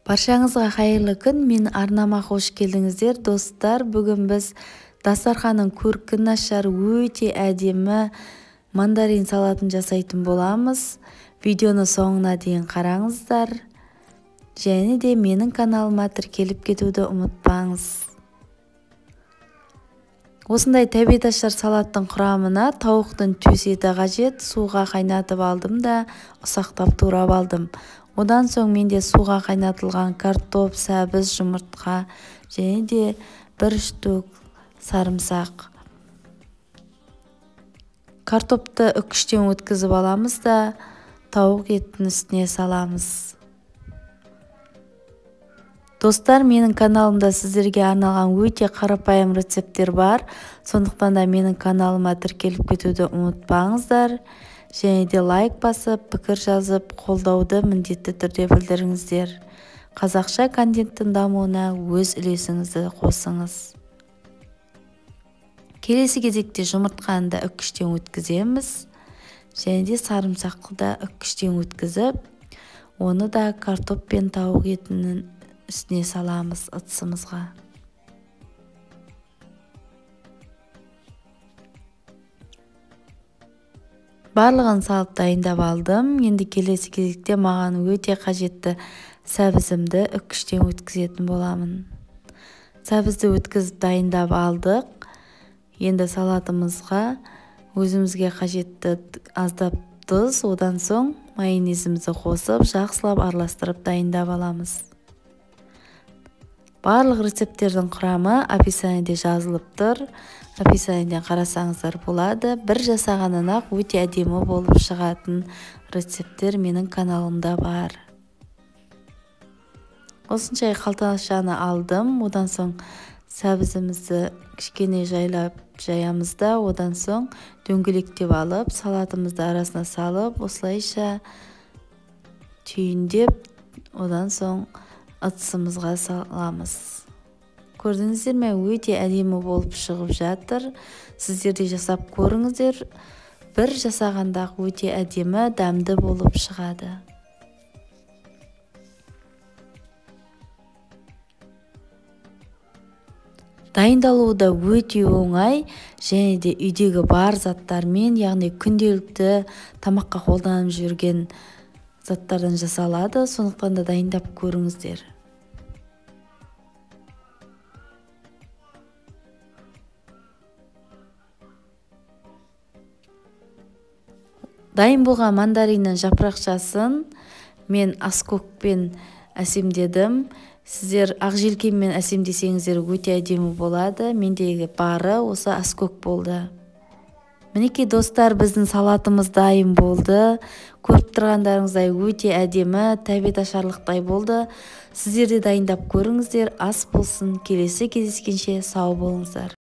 Баршаңызға қайырлы күн, мен арнама қош келдіңіздер. Достар, бүгін біз дастарханның көркін ашар өте әдемі мандарин салатын жасайтын боламыз. Видеоны соңына дейін қараңыздар. Және де менің каналыма тіркеліп кетуді ұмытпаңыз. Осындай тәбет ашар салаттың құрамына тауықтың төс еті қажет. Суға қайнатып алдым да ұсақтап турап алдым. Одан соң менде суға қайнатылған картоп, сәбіз, жұмыртқа және де 1 штук сарымсақ. Картопты үккіштен өткізіп аламыз да тауық еттің үстіне саламыз. Достар, менің каналымда сіздерге арналған өте қарапайым рецепттер бар. Сондықтан да менің каналыма тіркеліп кетуді ұмытпаңыздар. Және де лайк басып, пікір жазып, қолдауды міндетті түрде білдіріңіздер. Қазақша контенттің дамуына өз үлесіңізді қосыңыз. Келесі кезекте жұмыртқаны да үккіштен өткіземіз. Және де сарымсақты да үккіштен өткізіп, оны да картоп пен тауық етінің үстіне саламыз ыдысымызға. Барлығын салып дайындап алдым. Енді келесі кезекте маған өте қажетті сәбізімді үккіштен өткізетін боламын. Сәбізді өткізіп дайындап алдық. Енді салатымызға өзімізге қажетті аздап тұз, одан соң майонезімізді қосып, жақсылап араластырып дайындап аламыз. Барлық рецепттердің құрамы описаниеде жазылып тұр. Описаниеден қарасаңыздар болады. Бір жасағаннан-ақ өте әдемі болып шығатын рецепттер менің каналымда бар. Осыншай қалташаны алдым. Одан соң сәбізімізді кішкене жайлап жаямыз да, одан соң дөңгелектеп алып, салатымызды арасына салып, осылайша түйіндеп, одан соң ыдысымызға саламыз. Көрдіңіздер ме, өте әдемі болып шығып жатыр. Сіздер де жасап көріңіздер. Бір жасағанда өте әдемі, дәмді болып шығады. Дайындалуы да өте оңай, және де үйдегі бар заттармен, яғни күнделікті тамаққа қолданып жүрген заттардан жасалады. Сондықтан да дайындап көріңіздер. Дайын болған мандариннің жапырақшасын мен аскөкпен әсемдедім. Сіздер ақжелкенмен әсемдесеңіздер өте әдемі болады. Мендегі бары осы аскөк болды. Мінекей достар, біздің салатымыз дайын болды. Көріп тұрғандарыңыздай өте әдемі, тәбет ашарлықтай болды. Сіздер де дайындап көріңіздер. Ас болсын. Келесі кездескенше сау болыңыздар.